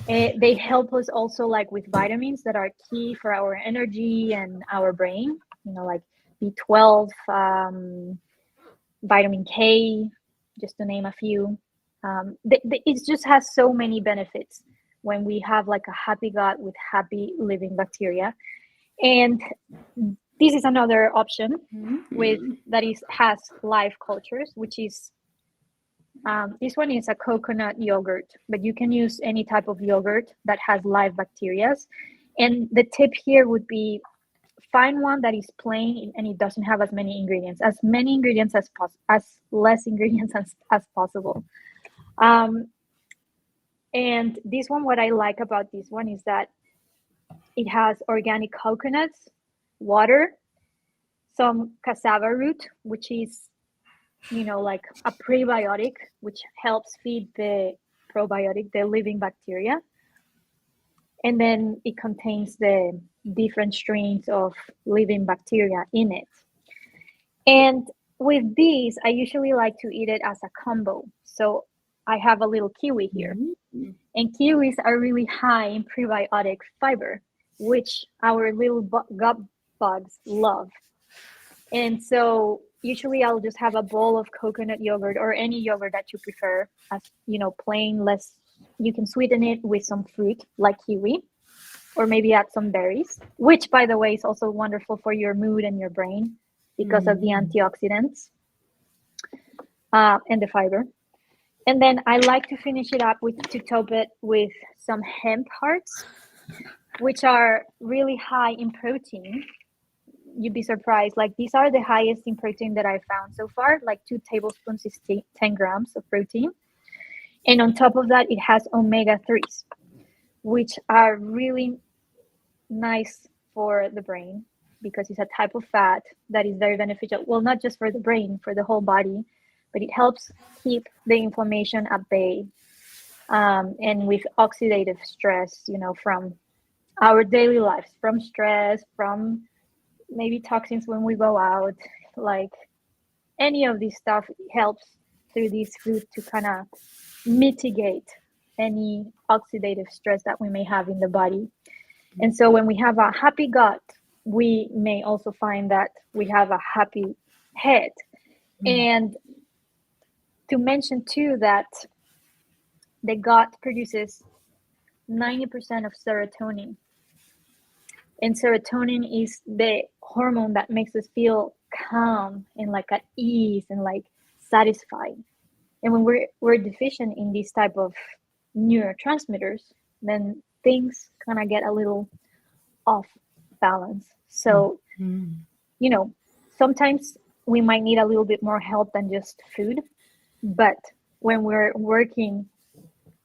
They help us also like with vitamins that are key for our energy and our brain, like B12, vitamin K, just to name a few. It just has so many benefits when we have like a happy gut with happy living bacteria. And this is another option with that has live cultures, which is this one is a coconut yogurt, but you can use any type of yogurt that has live bacteria. And the tip here would be find one that is plain and it doesn't have as many ingredients as less ingredients as possible. And this one, what I like about this one is that it has organic coconuts, water, some cassava root, which is like a prebiotic, which helps feed the probiotic, the living bacteria. And then it contains the different strains of living bacteria in it. And with these, I usually like to eat it as a combo. So I have a little kiwi here. And kiwis are really high in prebiotic fiber, which our little gut bugs love. And so usually I'll just have a bowl of coconut yogurt or any yogurt that you prefer, as plain, less. You can sweeten it with some fruit like kiwi, or maybe add some berries, which by the way is also wonderful for your mood and your brain because of the antioxidants and the fiber. And then I like to finish it up to top it with some hemp hearts, which are really high in protein. You'd be surprised. Like these are the highest in protein that I found so far. Like 2 tablespoons is 10 grams of protein. And on top of that, it has omega-3s, which are really nice for the brain because it's a type of fat that is very beneficial. Well, not just for the brain, for the whole body, but it helps keep the inflammation at bay. And with oxidative stress, from our daily lives, from stress, from maybe toxins when we go out, like any of this stuff helps through this food to kind of mitigate any oxidative stress that we may have in the body. And so when we have a happy gut, we may also find that we have a happy head. And to mention too that the gut produces 90% of serotonin. And serotonin is the hormone that makes us feel calm and like at ease and like satisfied. And when we're deficient in these type of neurotransmitters, then things kind of get a little off balance. So, sometimes we might need a little bit more help than just food. But when we're working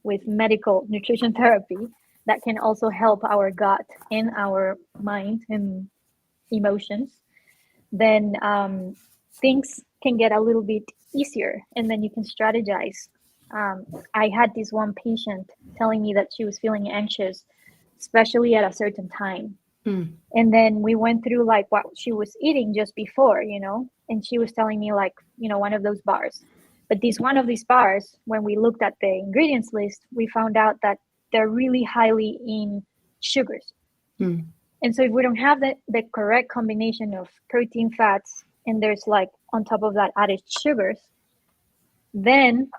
with medical nutrition therapy, that can also help our gut and our mind and emotions, then things can get a little bit easier and then you can strategize. I had this one patient telling me that she was feeling anxious, especially at a certain time. And then we went through like what she was eating just before, and she was telling me like, one of those bars. But one of these bars, when we looked at the ingredients list, we found out that they're really highly in sugars. And so if we don't have the correct combination of protein, fats, and there's like on top of that added sugars, then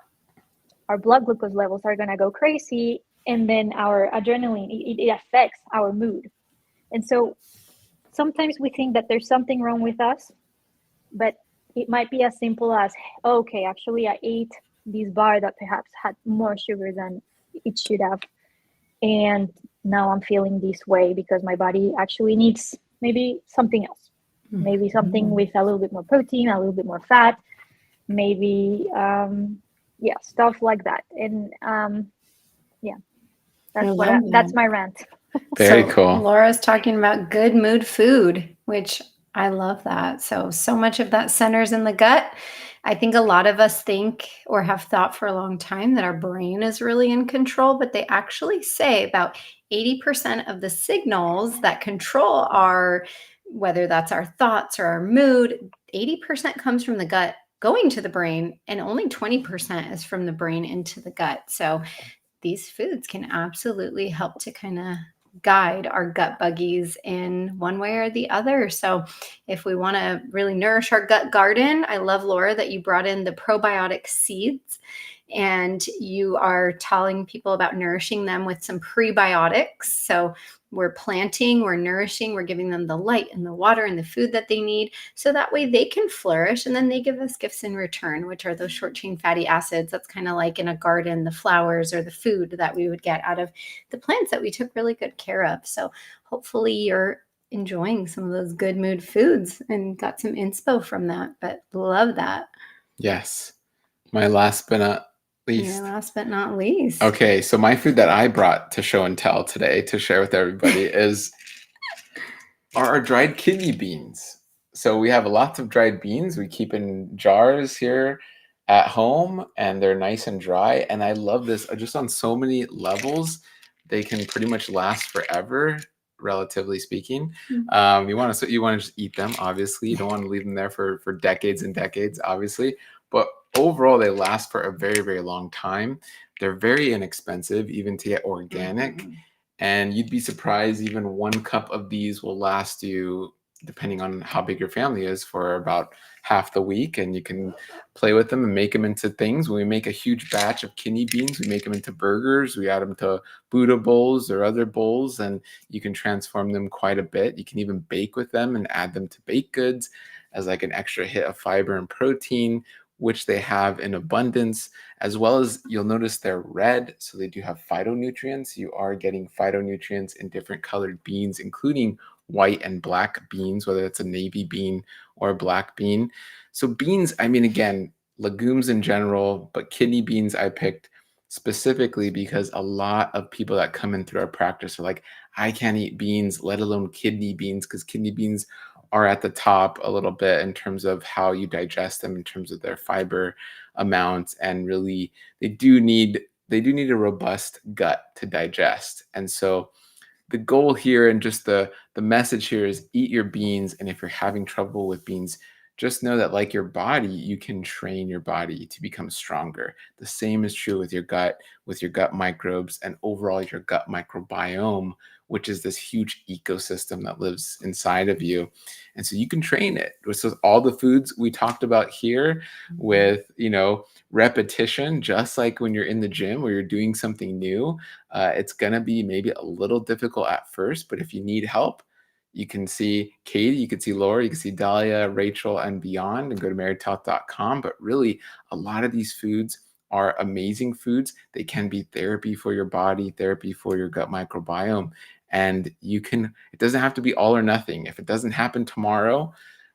our blood glucose levels are going to go crazy. And then our adrenaline, it affects our mood. And so sometimes we think that there's something wrong with us, but it might be as simple as, okay, actually I ate this bar that perhaps had more sugar than it should have. And now I'm feeling this way because my body actually needs maybe something else. Maybe something with a little bit more protein, a little bit more fat, maybe, stuff like that. And that's my rant. Very cool. Laura's talking about good mood food, which I love that. So much of that centers in the gut. I think a lot of us think or have thought for a long time that our brain is really in control, but they actually say about 80% of the signals that control our, whether that's our thoughts or our mood, 80% comes from the gut going to the brain, and only 20% is from the brain into the gut. So these foods can absolutely help to kind of guide our gut buggies in one way or the other. So, if we want to really nourish our gut garden, I love, Laura, that you brought in the probiotic seeds and you are telling people about nourishing them with some prebiotics. So, we're planting, we're nourishing, we're giving them the light and the water and the food that they need. So that way they can flourish, and then they give us gifts in return, which are those short chain fatty acids. That's kind of like in a garden, the flowers or the food that we would get out of the plants that we took really good care of. So hopefully you're enjoying some of those good mood foods and got some inspo from that. But love that. Yes. My last but not least. Your last but not least. Okay, so my food that I brought to show and tell today to share with everybody are our dried kidney beans. So we have lots of dried beans. We keep in jars here at home, and they're nice and dry. And I love this just on so many levels. They can pretty much last forever, relatively speaking. You want to just eat them. Obviously, you don't want to leave them there for decades and decades. Obviously, but overall, they last for a very, very long time. They're very inexpensive, even to get organic. And you'd be surprised, even 1 cup of these will last you, depending on how big your family is, for about half the week. And you can play with them and make them into things. When we make a huge batch of kidney beans, we make them into burgers. We add them to Buddha bowls or other bowls, and you can transform them quite a bit. You can even bake with them and add them to baked goods as like an extra hit of fiber and protein, which they have in abundance, as well as you'll notice they're red. So they do have phytonutrients. You are getting phytonutrients in different colored beans, including white and black beans, whether it's a navy bean or a black bean. So beans, I mean, again, legumes in general, but kidney beans I picked specifically because a lot of people that come in through our practice are like, I can't eat beans, let alone kidney beans, because kidney beans are at the top a little bit in terms of how you digest them, in terms of their fiber amounts, and really they do need a robust gut to digest. And so the goal here and just the message here is eat your beans. And if you're having trouble with beans, just know that, like your body, you can train your body to become stronger. The same is true with your gut microbes, and overall your gut microbiome, which is this huge ecosystem that lives inside of you. And so you can train it. So all the foods we talked about here with, repetition, just like when you're in the gym or you're doing something new, it's going to be maybe a little difficult at first, but if you need help, you can see Katie, you can see Laura, you can see Dahlia, Rachel, and beyond, and go to marytalk.com. But really, a lot of these foods are amazing foods. They can be therapy for your body, therapy for your gut microbiome. And it doesn't have to be all or nothing. If it doesn't happen tomorrow,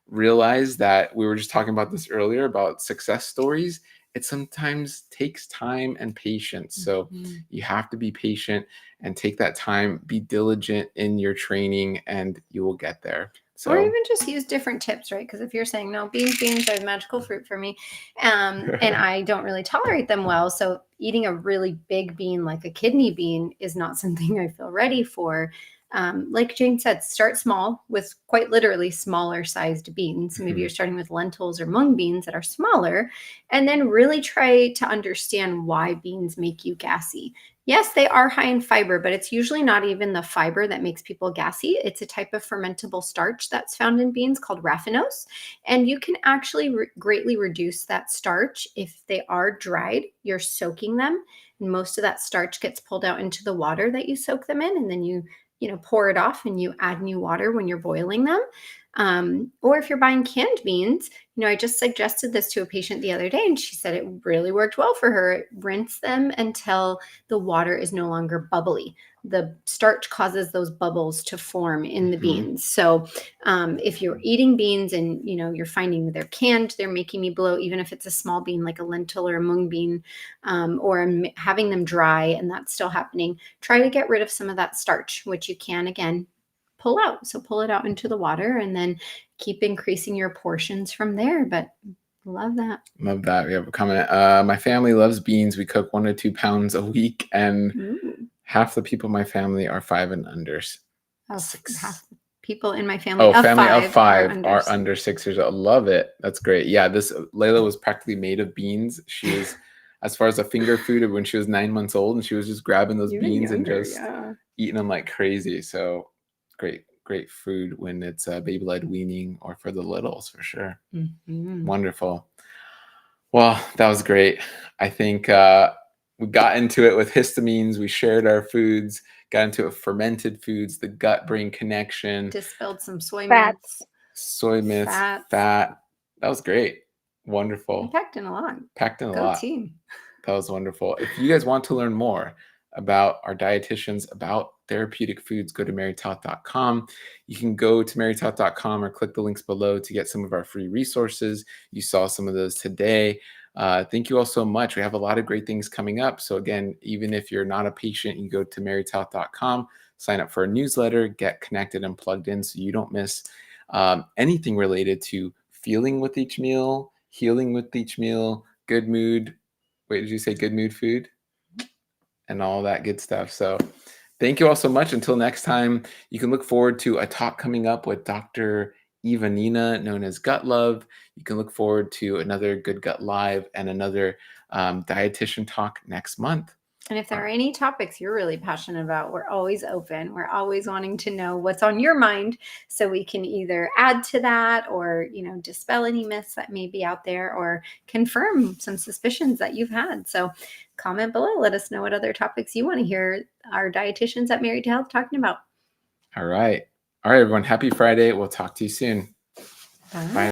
realize that we were just talking about this earlier about success stories. It sometimes takes time and patience. So you have to be patient and take that time, be diligent in your training, and you will get there. So, or even just use different tips, right? Because if you're saying, no, beans are magical fruit for me, and I don't really tolerate them well, so eating a really big bean like a kidney bean is not something I feel ready for. Like Jane said, start small with quite literally smaller sized beans. Maybe you're starting with lentils or mung beans that are smaller, and then really try to understand why beans make you gassy. Yes, they are high in fiber, but it's usually not even the fiber that makes people gassy. It's a type of fermentable starch that's found in beans called raffinose. And you can actually greatly reduce that starch if they are dried. You're soaking them, and most of that starch gets pulled out into the water that you soak them in, and then you pour it off and you add new water when you're boiling them. Or if you're buying canned beans, I just suggested this to a patient the other day, and she said it really worked well for her. Rinse them until the water is no longer bubbly. The starch causes those bubbles to form in the beans. So if you're eating beans and you're finding they're canned, they're making me bloat, even if it's a small bean like a lentil or a mung bean, or I'm having them dry and that's still happening, try to get rid of some of that starch, which you can, again, pull out. So pull it out into the water and then keep increasing your portions from there. But love that. Love that. We have a comment. My family loves beans. We cook 1 to 2 pounds a week, and half the people in my family are 5 and under. Half the people in my family family of of 5 are are under 6 years old. Love it. That's great. Yeah, this Layla was practically made of beans. She was, as far as a finger food, when she was 9 months old, and she was just grabbing those beans and just eating them like crazy. So great food when it's baby-led weaning or for the littles, for sure. Wonderful. Well, that was great. I think we got into it with histamines. We shared our foods, got into it fermented foods, the gut-brain connection. Dispelled some soy Fats. myths. Soy myths, fat. That was great. Wonderful. You packed in a lot. Go team. That was wonderful. If you guys want to learn more about our dietitians, about therapeutic foods, go to marytout.com. You can go to marytout.com or click the links below to get some of our free resources. You saw some of those today. Thank you all so much. We have a lot of great things coming up. So again, even if you're not a patient, you go to marytout.com, sign up for a newsletter, get connected and plugged in so you don't miss anything related to feeling with each meal, healing with each meal, good mood. Wait, did you say good mood food? And all that good stuff. So thank you all so much. Until next time, you can look forward to a talk coming up with Dr. Eva Nina, known as Gut Love. You can look forward to another Good Gut Live and another dietitian talk next month. And if there are any topics you're really passionate about, we're always open. We're always wanting to know what's on your mind so we can either add to that or, dispel any myths that may be out there or confirm some suspicions that you've had. So comment below. Let us know what other topics you want to hear our dietitians at Married to Health talking about. All right. All right, everyone. Happy Friday. We'll talk to you soon. Bye.